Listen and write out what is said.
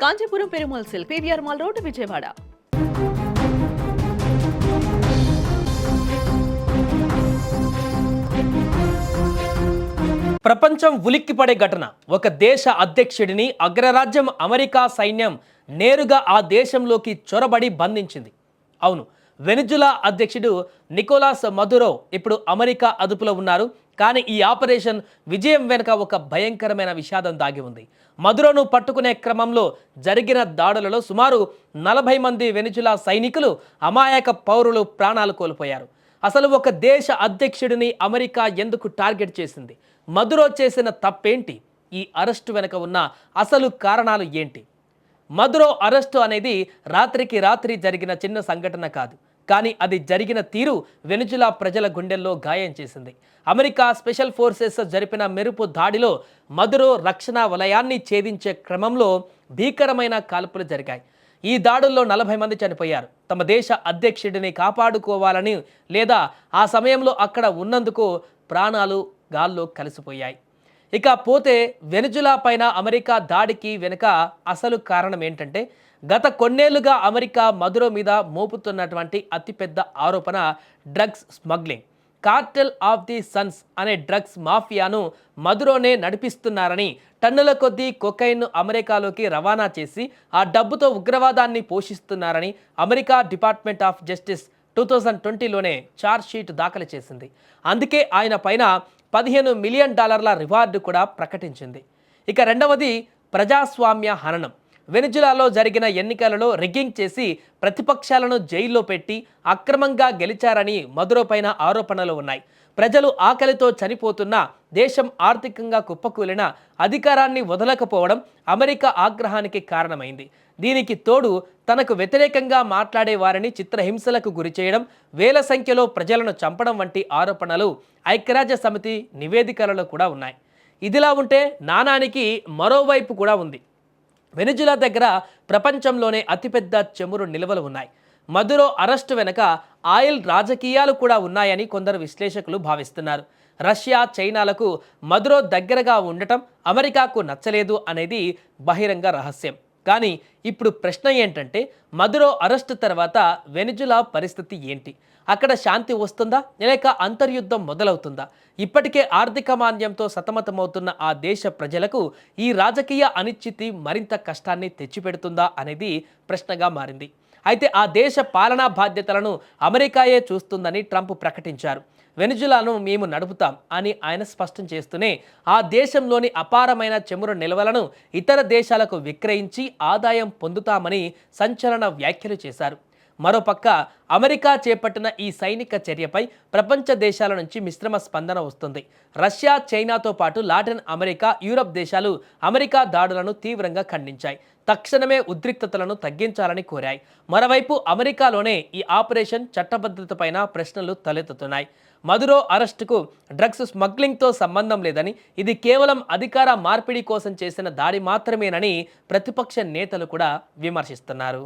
Kanchipuram Perumal silk PVR mall road Vijayawada. ప్రపంచం ఉలిక్కిపడే ఘటన. ఒక దేశ అధ్యక్షుడిని అగ్రరాజ్యం అమెరికా సైన్యం నేరుగా ఆ దేశంలోకి చొరబడి బంధించింది. అవును, వెనిజులా అధ్యక్షుడు నికోలాస్ మదురో ఇప్పుడు అమెరికా అదుపులో ఉన్నారు. కానీ ఈ ఆపరేషన్ విజయం వెనుక ఒక భయంకరమైన విషాదం దాగి ఉంది. మదురోను పట్టుకునే క్రమంలో జరిగిన దాడులలో సుమారు 40 మంది వెనిజులా సైనికులు, అమాయక పౌరులు ప్రాణాలు కోల్పోయారు. అసలు ఒక దేశ అధ్యక్షుడిని అమెరికా ఎందుకు టార్గెట్ చేసింది? మదురో చేసిన తప్పేంటి? ఈ అరెస్టు వెనుక ఉన్న అసలు కారణాలు ఏంటి? మదురో అరెస్టు అనేది రాత్రికి రాత్రి జరిగిన చిన్న సంఘటన కాదు. కానీ అది జరిగిన తీరు వెనిజులా ప్రజల గుండెల్లో గాయం చేసింది. అమెరికా స్పెషల్ ఫోర్సెస్ జరిపిన మెరుపు దాడిలో మదురో రక్షణ వలయాన్ని ఛేదించే క్రమంలో భీకరమైన కాల్పులు జరిగాయి. ఈ దాడుల్లో 40 మంది చనిపోయారు. తమ దేశ అధ్యక్షుడిని కాపాడుకోవాలని లేదా ఆ సమయంలో అక్కడ ఉన్నందుకు ప్రాణాలు గాల్లో కలిసిపోయాయి. ఇక పోతే వెనిజులా పైన అమెరికా దాడికి వెనుక అసలు కారణం ఏంటంటే, గత కొన్నేళ్లుగా అమెరికా మదురో మీద మోపుతున్నటువంటి అతిపెద్ద ఆరోపణ drugs smuggling. Cartel of the suns అనే డ్రగ్స్ మాఫియాను మదురోనే నడిపిస్తున్నారని, టన్నుల కొద్దీ కొకైన్ను అమెరికాలోకి రవాణా చేసి ఆ డబ్బుతో ఉగ్రవాదాన్ని పోషిస్తున్నారని అమెరికా డిపార్ట్మెంట్ ఆఫ్ జస్టిస్ 2020లోనే ఛార్జ్షీట్ దాఖలు చేసింది. అందుకే ఆయన పైన $15 మిలియన్ రివార్డు కూడా ప్రకటించింది. ఇక రెండవది ప్రజాస్వామ్య హననం. వెనిజులాలో జరిగిన ఎన్నికలలో రిగ్గింగ్ చేసి ప్రతిపక్షాలను జైల్లో పెట్టి అక్రమంగా గెలిచారని మదురో పైన ఆరోపణలు ఉన్నాయి. ప్రజలు ఆకలితో చనిపోతున్నా, దేశం ఆర్థికంగా కుప్పకూలిన అధికారాన్ని వదలకపోవడం అమెరికా ఆగ్రహానికి కారణమైంది. దీనికి తోడు తనకు వ్యతిరేకంగా మాట్లాడే వారిని చిత్రహింసలకు గురిచేయడం, వేల సంఖ్యలో ప్రజలను చంపడం వంటి ఆరోపణలు ఐక్యరాజ్య సమితి నివేదికలలో కూడా ఉన్నాయి. ఇదిలా ఉంటే నాణానికి మరోవైపు కూడా ఉంది. వెనిజులా దగ్గర ప్రపంచంలోనే అతిపెద్ద చమురు నిల్వలు ఉన్నాయి. మదురో అరెస్టు వెనుక ఆయిల్ రాజకీయాలు కూడా ఉన్నాయని కొందరు విశ్లేషకులు భావిస్తున్నారు. రష్యా, చైనాలకు మదురో దగ్గరగా ఉండటం అమెరికాకు నచ్చలేదు అనేది బహిరంగ రహస్యం. కానీ ఇప్పుడు ప్రశ్న ఏంటంటే, మదురో అరెస్టు తర్వాత వెనిజులా పరిస్థితి ఏంటి? అక్కడ శాంతి వస్తుందా, లేక అంతర్యుద్ధం మొదలవుతుందా? ఇప్పటికే ఆర్థిక మాంద్యంతో సతమతమవుతున్న ఆ దేశ ప్రజలకు ఈ రాజకీయ అనిశ్చితి మరింత కష్టాన్ని తెచ్చిపెడుతుందా అనేది ప్రశ్నగా మారింది. అయితే ఆ దేశ పాలనా బాధ్యతలను అమెరికాయే చూస్తుందని ట్రంప్ ప్రకటించారు. వెనిజులాను మేము నడుపుతాం అని ఆయన స్పష్టం చేస్తూనే ఆ దేశంలోని అపారమైన చమురు నిల్వలను ఇతర దేశాలకు విక్రయించి ఆదాయం పొందుతామని సంచలన వ్యాఖ్యలు చేశారు. మరోపక్క అమెరికా చేపట్టిన ఈ సైనిక చర్యపై ప్రపంచ దేశాల నుంచి మిశ్రమ స్పందన వస్తుంది. రష్యా, చైనాతో పాటు లాటిన్ అమెరికా, యూరప్ దేశాలు అమెరికా దాడులను తీవ్రంగా ఖండించాయి. తక్షణమే ఉద్రిక్తతలను తగ్గించాలని కోరాయి. మరోవైపు అమెరికాలోనే ఈ ఆపరేషన్ చట్టబద్ధతపైన ప్రశ్నలు తలెత్తుతున్నాయి. మదురో అరెస్టుకు డ్రగ్స్ స్మగ్లింగ్తో సంబంధం లేదని, ఇది కేవలం అధికార మార్పిడి కోసం చేసిన దాడి మాత్రమేనని ప్రతిపక్ష నేతలు కూడా విమర్శిస్తున్నారు.